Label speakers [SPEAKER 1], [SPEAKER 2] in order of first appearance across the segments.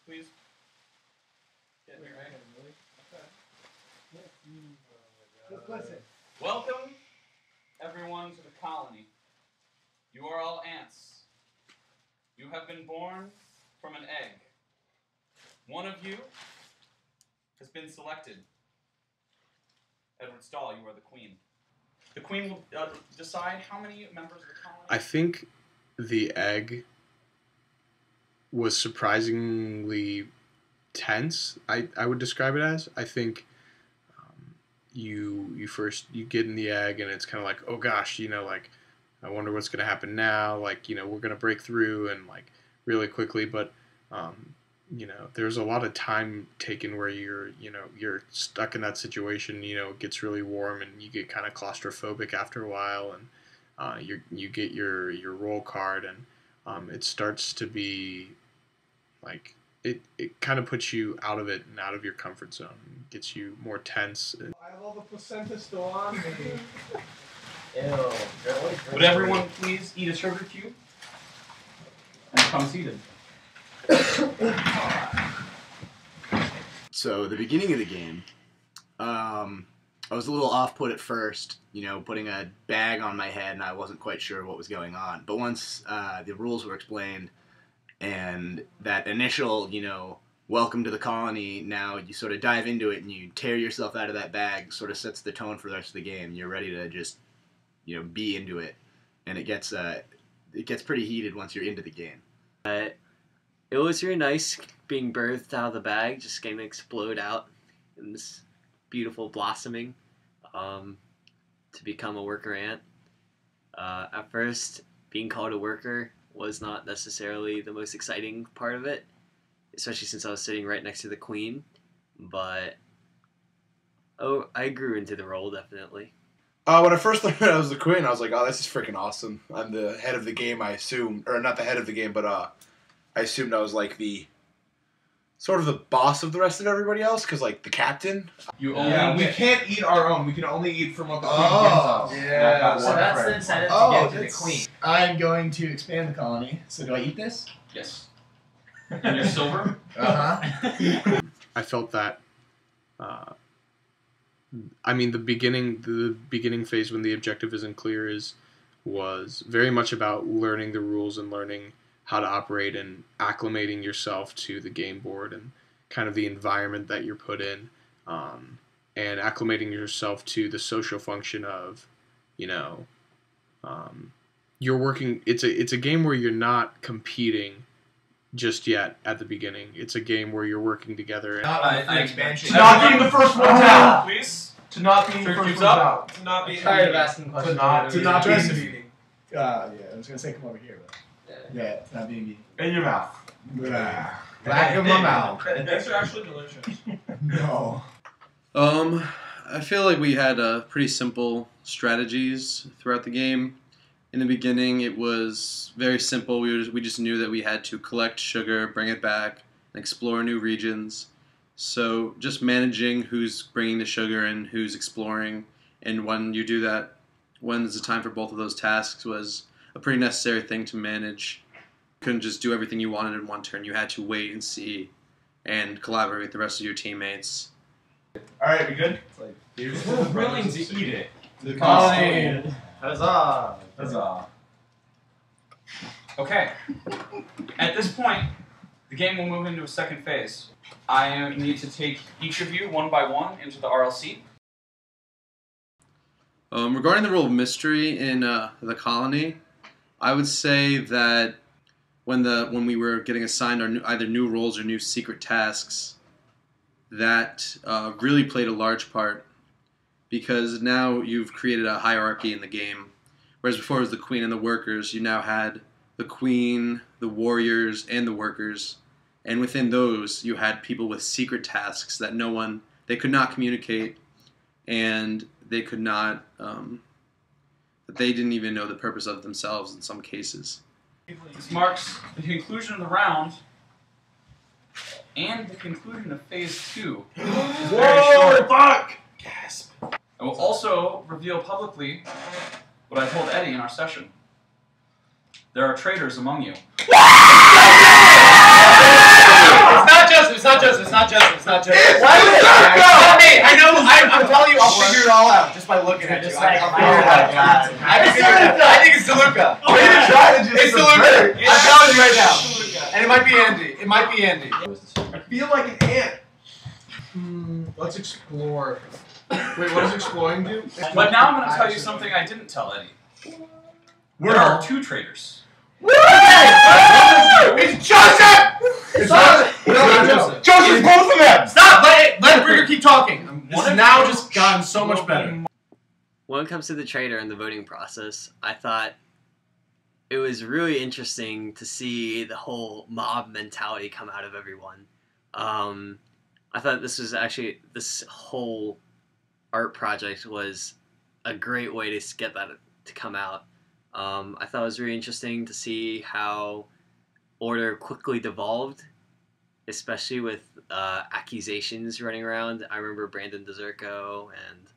[SPEAKER 1] please get me right. Okay.
[SPEAKER 2] Listen.
[SPEAKER 1] Welcome, everyone, to the colony. You are all ants. You have been born from an egg. One of you has been selected. Edward Stahl, you are the queen. The queen will decide how many members of the colony...
[SPEAKER 3] I think the egg was surprisingly tense. I would describe it as. I think you get in the egg and it's kind of like, oh gosh, like I wonder what's gonna happen now. Like we're gonna break through and like really quickly, but there's a lot of time taken where you're stuck in that situation. It gets really warm and you get kind of claustrophobic after a while, and you get your roll card and it starts to be like it kind of puts you out of it and out of your comfort zone, gets you more tense.
[SPEAKER 2] I love the placenta still on me.
[SPEAKER 4] Ew.
[SPEAKER 1] Would everyone please eat a sugar cube and come seated?
[SPEAKER 4] So the beginning of the game, I was a little off-put at first, putting a bag on my head and I wasn't quite sure what was going on. But once the rules were explained and that initial, welcome to the colony, now you sort of dive into it and you tear yourself out of that bag, sort of sets the tone for the rest of the game. You're ready to just, be into it. And it gets pretty heated once you're into the game.
[SPEAKER 5] It was really nice being birthed out of the bag, just getting to explode out in this beautiful blossoming to become a worker ant. At first, being called a worker was not necessarily the most exciting part of it, especially since I was sitting right next to the queen, but I grew into the role, definitely.
[SPEAKER 6] When I first learned I was the queen, I was like, oh, this is freaking awesome. I'm the head of the game, I assume. Or not the head of the game, but I assumed I was like the sort of the boss of the rest of everybody else, because like the captain.
[SPEAKER 2] We can't eat our own. We can only eat from what the queen gives us.
[SPEAKER 4] Yeah.
[SPEAKER 5] So that's the incentive to get to the queen.
[SPEAKER 2] I'm going to expand the colony. So do I eat this?
[SPEAKER 1] Yes. And you're silver?
[SPEAKER 2] Uh-huh.
[SPEAKER 3] I felt that. The beginning phase when the objective isn't clear was very much about learning the rules and learning how to operate and acclimating yourself to the game board and kind of the environment that you're put in, and acclimating yourself to the social function of, you're working. It's a game where you're not competing just yet at the beginning. It's a game where you're working together. And
[SPEAKER 2] To not being the first one out,
[SPEAKER 1] please.
[SPEAKER 2] To not being the first one out.
[SPEAKER 1] To not be
[SPEAKER 5] Tired of asking questions.
[SPEAKER 2] To not being the meeting. I was gonna say come over here, but yeah, to not being meeting.
[SPEAKER 7] In your mouth.
[SPEAKER 2] Back of my mouth.
[SPEAKER 1] These are actually delicious.
[SPEAKER 2] No.
[SPEAKER 8] I feel like we had pretty simple strategies throughout the game. In the beginning, it was very simple. We just knew that we had to collect sugar, bring it back, and explore new regions. So just managing who's bringing the sugar and who's exploring, and when you do that, when is the time for both of those tasks, was a pretty necessary thing to manage. You couldn't just do everything you wanted in one turn. You had to wait and see and collaborate with the rest of your teammates.
[SPEAKER 7] Alright, we good?
[SPEAKER 1] We're willing to eat it.
[SPEAKER 7] The colony.
[SPEAKER 4] Huzzah!
[SPEAKER 7] Huzzah.
[SPEAKER 1] Okay. At this point, the game will move into a second phase. I need to take each of you one by one into the RLC.
[SPEAKER 8] Regarding the role of mystery in the colony, I would say that when we were getting assigned either new roles or new secret tasks, that really played a large part, because now you've created a hierarchy in the game. Whereas before it was the queen and the workers, you now had the queen, the warriors, and the workers. And within those, you had people with secret tasks that they could not communicate, and they could not, that they didn't even know the purpose of themselves in some cases.
[SPEAKER 1] This marks the conclusion of the round and the conclusion of phase 2.
[SPEAKER 7] Whoa, fuck! Gasp.
[SPEAKER 1] I will also reveal publicly what I told Eddie in our session. There are traitors among you. It's not
[SPEAKER 9] It's not Joseph. It's not Joseph. It's not Joseph.
[SPEAKER 6] Why would it not go?
[SPEAKER 9] Hey, I know. I'm telling you, I'll figure it all out just by looking at you. I think it's DeLuca. It's DeLuca. I'm telling you right now. And it might be Andy. It might be Andy.
[SPEAKER 2] I feel like an ant. Let's explore. Wait, what does exploring do?
[SPEAKER 1] But now I'm going to tell you something I didn't tell Eddie. There are 2 traitors.
[SPEAKER 6] It's Joseph!
[SPEAKER 2] It's not Joseph.
[SPEAKER 6] Joseph's both of them!
[SPEAKER 9] Stop! Let Brieger keep talking. This has now just gotten so much better.
[SPEAKER 5] When it comes to the traitor and the voting process, I thought it was really interesting to see the whole mob mentality come out of everyone. I thought this whole art project was a great way to get that to come out. I thought it was really interesting to see how order quickly devolved, especially with accusations running around. I remember Brandon DeZerko and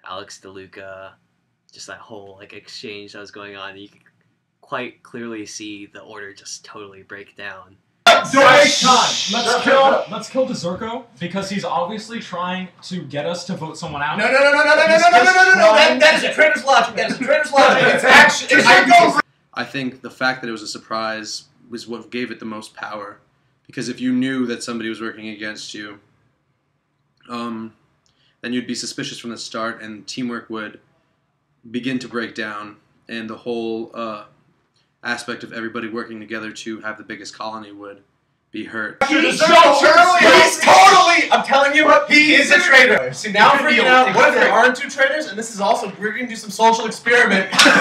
[SPEAKER 5] Alex DeLuca, just that whole exchange that was going on. You could quite clearly see the order just totally break down.
[SPEAKER 10] Don't waste time. Let's kill DeZerko because he's obviously trying to get us to vote someone out.
[SPEAKER 9] No. That is a traitor's logic. That is a traitor's logic. It's actually.
[SPEAKER 8] I think the fact that it was a surprise was what gave it the most power. Because if you knew that somebody was working against you, then you'd be suspicious from the start, and teamwork would begin to break down, and the whole aspect of everybody working together to have the biggest colony would be hurt.
[SPEAKER 9] He's totally. I'm telling you, he is a traitor. See, now I'm freaking out. What if there aren't 2 traitors, and this is also we're going to do some social experiment where we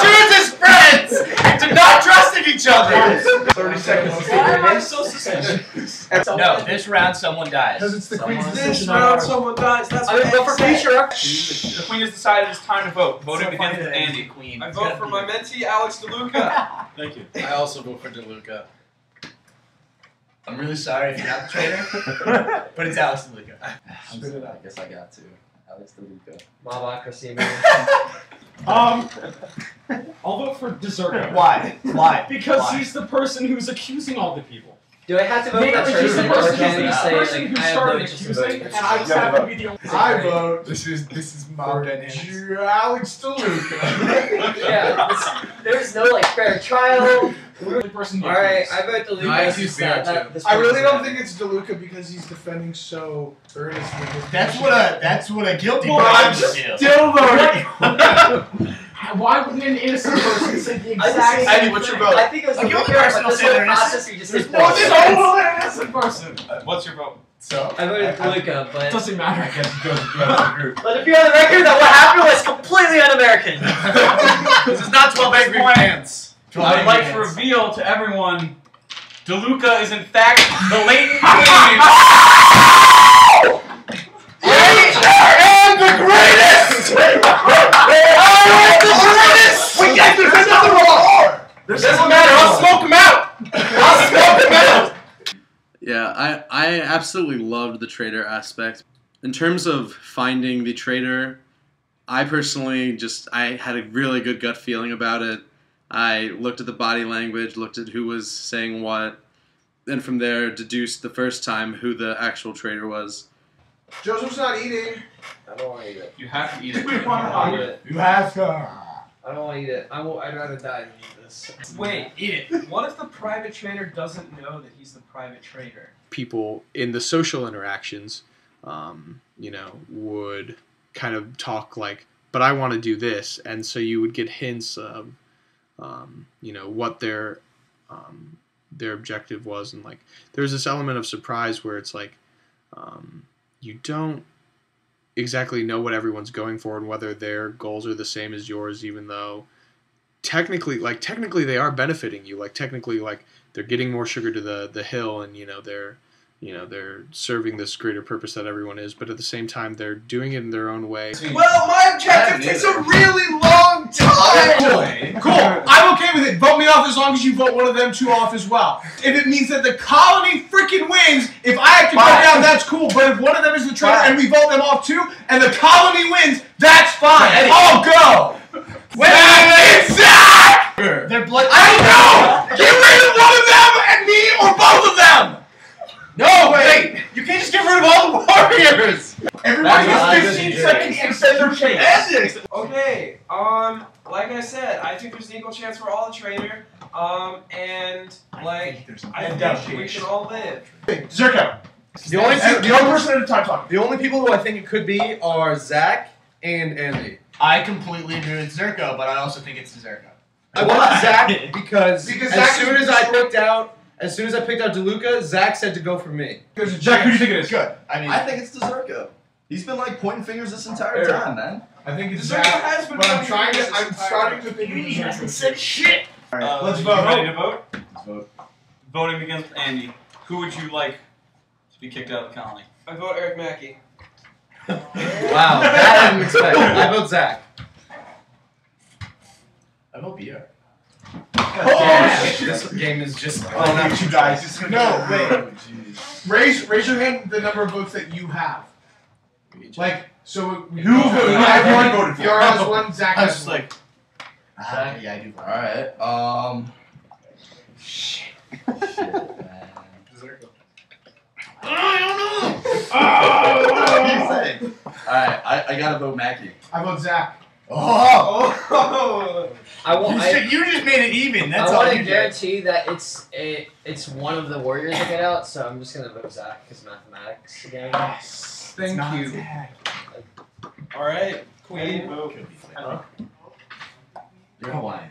[SPEAKER 9] choose as friends to not trusting each other.
[SPEAKER 6] 30 seconds.
[SPEAKER 1] Why am I so suspicious?
[SPEAKER 9] No, this round someone dies.
[SPEAKER 2] Because it's the queen's decision.
[SPEAKER 7] This round someone dies. That's
[SPEAKER 9] I mean, but for future.
[SPEAKER 1] The queen has decided it's time to vote. Voting begins with Andy.
[SPEAKER 9] Queen.
[SPEAKER 7] I vote for my mentee, Alex DeLuca.
[SPEAKER 10] Thank you.
[SPEAKER 7] I also vote for DeLuca.
[SPEAKER 9] I'm really sorry if you're not the traitor, but it's Alex DeLuca.
[SPEAKER 2] I
[SPEAKER 11] guess I got to. Alex DeLuca.
[SPEAKER 9] Mobocracy,
[SPEAKER 10] I'll vote for DeZerko.
[SPEAKER 9] Why? Why?
[SPEAKER 10] Because
[SPEAKER 9] Why?
[SPEAKER 10] he's the person who's accusing all the people.
[SPEAKER 11] Do I have to vote
[SPEAKER 10] Maybe
[SPEAKER 11] for that
[SPEAKER 10] he's the
[SPEAKER 11] traitor, or
[SPEAKER 10] person,
[SPEAKER 11] can you
[SPEAKER 10] who
[SPEAKER 11] say, like,
[SPEAKER 10] started
[SPEAKER 11] I have no interest in
[SPEAKER 10] accusing,
[SPEAKER 11] voting?
[SPEAKER 10] and I just happen to be the only.
[SPEAKER 2] I vote. This is mob dynamics. Alex DeLuca.
[SPEAKER 11] Yeah, there's no fair trial. Alright, I vote DeLuca.
[SPEAKER 7] I do fair, too.
[SPEAKER 2] I really don't think it's DeLuca because he's defending so earnestly.
[SPEAKER 9] That's what a guilty
[SPEAKER 2] I'm
[SPEAKER 9] person
[SPEAKER 2] still voting.
[SPEAKER 10] Why wouldn't an innocent person say the exact
[SPEAKER 9] Eddie,
[SPEAKER 10] same
[SPEAKER 9] what's your
[SPEAKER 10] thing?
[SPEAKER 9] vote?
[SPEAKER 11] I think it was
[SPEAKER 9] A guilty
[SPEAKER 11] DeLuca,
[SPEAKER 9] person
[SPEAKER 11] but
[SPEAKER 9] will
[SPEAKER 11] this
[SPEAKER 9] say
[SPEAKER 11] whole
[SPEAKER 9] they're innocent.
[SPEAKER 11] process you just
[SPEAKER 9] There's
[SPEAKER 11] did
[SPEAKER 9] no
[SPEAKER 11] that.
[SPEAKER 10] Totally innocent person.
[SPEAKER 1] What's your vote?
[SPEAKER 2] So
[SPEAKER 11] I voted DeLuca,
[SPEAKER 10] It
[SPEAKER 11] but
[SPEAKER 10] doesn't matter.
[SPEAKER 9] I guess you go to the group.
[SPEAKER 11] let it be on the record that what happened was completely un-American.
[SPEAKER 9] This is not 12 Angry Pants.
[SPEAKER 1] I would like to reveal to everyone, DeLuca is in fact the latent queen.
[SPEAKER 6] And the greatest! I am the greatest! We get this another war!
[SPEAKER 9] Doesn't matter, I'll smoke him out! I'll smoke him out!
[SPEAKER 8] Yeah, I absolutely loved the traitor aspect. In terms of finding the traitor, I personally I had a really good gut feeling about it. I looked at the body language, looked at who was saying what, and from there deduced the first time who the actual traitor was.
[SPEAKER 2] Joseph's not eating.
[SPEAKER 11] I don't want to eat it.
[SPEAKER 1] You have to eat it.
[SPEAKER 10] We want to eat it.
[SPEAKER 2] You have to.
[SPEAKER 11] I don't want to eat it. I'd rather die than eat this.
[SPEAKER 7] Wait, eat it. What if the private traitor doesn't know that he's the private traitor?
[SPEAKER 3] People in the social interactions, would kind of talk but I want to do this. And so you would get hints of, what their objective was. And there's this element of surprise where it's you don't exactly know what everyone's going for and whether their goals are the same as yours, even though technically they are benefiting you. Technically they're getting more sugar to the hill, and they're serving this greater purpose that everyone is, but at the same time they're doing it in their own way.
[SPEAKER 6] Well, my objective takes a really long time!
[SPEAKER 2] Cool. I'm okay with it. Vote me off as long as you vote one of them 2 off as well. If it means that the colony freaking wins, if I have to vote down, that's cool. But if one of them is the traitor and we vote them off too, and the colony wins, that's fine. I'll go. That's Zach!
[SPEAKER 9] They're blood.
[SPEAKER 2] I don't know! Get rid of one of them and me or both of them!
[SPEAKER 7] Okay, like I said, I think there's an equal chance for all the traitor, and I think we should all live.
[SPEAKER 2] Zerko.
[SPEAKER 9] The only
[SPEAKER 2] person at a time talking.
[SPEAKER 9] The only people who I think it could be are Zach and Andy.
[SPEAKER 4] I completely agree with Zerko, but I also think it's Zerko.
[SPEAKER 9] I wanted Zach because
[SPEAKER 2] Zach
[SPEAKER 9] as soon as I picked out DeLuca, Zach said to go for me.
[SPEAKER 2] Zach, who do you think it is?
[SPEAKER 4] Good.
[SPEAKER 12] I think it's Zerko. He's been like pointing fingers this entire time, man.
[SPEAKER 2] I think it's
[SPEAKER 7] Zerko
[SPEAKER 2] Zach,
[SPEAKER 7] has been
[SPEAKER 2] but I'm
[SPEAKER 7] pointing
[SPEAKER 2] starting to think
[SPEAKER 4] He hasn't said shit.
[SPEAKER 2] All right, let's
[SPEAKER 1] You
[SPEAKER 2] vote.
[SPEAKER 1] ready to vote?
[SPEAKER 12] Let's vote.
[SPEAKER 1] Voting against Andy. Who would you like to be kicked out of the colony?
[SPEAKER 7] I vote Eric Mackey.
[SPEAKER 9] Wow, that I didn't expect. I vote Zach.
[SPEAKER 4] I vote Pierre.
[SPEAKER 9] This game is just.
[SPEAKER 2] Oh, not you guys. No, wait. Raise your hand the number of votes that you have. Like, so who I have one, Yara has one, Zach has one.
[SPEAKER 4] Yeah, I do vote.
[SPEAKER 12] Alright, shit, man. What are you saying? Alright, I gotta vote Mackie.
[SPEAKER 2] I vote Zach.
[SPEAKER 11] I want.
[SPEAKER 4] You just made it even. That's
[SPEAKER 11] I
[SPEAKER 4] all
[SPEAKER 11] want
[SPEAKER 4] you
[SPEAKER 11] to
[SPEAKER 4] did.
[SPEAKER 11] guarantee that it's one of the warriors that get out, so I'm just gonna vote Zach because mathematics again.
[SPEAKER 2] Thank you.
[SPEAKER 1] All right, Queen.
[SPEAKER 12] You're Hawaiian.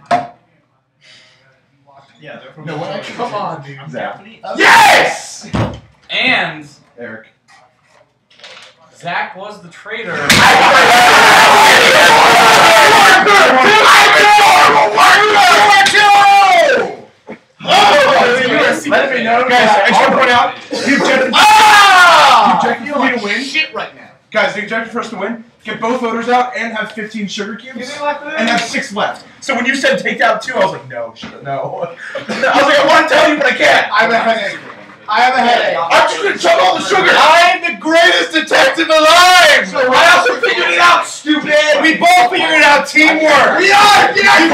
[SPEAKER 4] Yeah, they're from
[SPEAKER 2] No, what? Come on, dude.
[SPEAKER 12] Zach.
[SPEAKER 2] Yes!
[SPEAKER 1] And
[SPEAKER 12] Eric.
[SPEAKER 1] Zach was the traitor.
[SPEAKER 2] Let me know, guys. I just want to point out the objective for me to win.
[SPEAKER 4] Shit right now.
[SPEAKER 2] Guys, the objective for us to win: get both voters out and have 15 sugar cubes, and have 6 left. So when you said take out 2, I was like, no, no. I was like, I want to tell you, but I can't. I have a headache. I'm just gonna chug all the sugar.
[SPEAKER 9] I am the greatest detective alive!
[SPEAKER 2] So I also figured it out, stupid.
[SPEAKER 9] We both figured it out, teamwork!
[SPEAKER 2] We are! Yeah,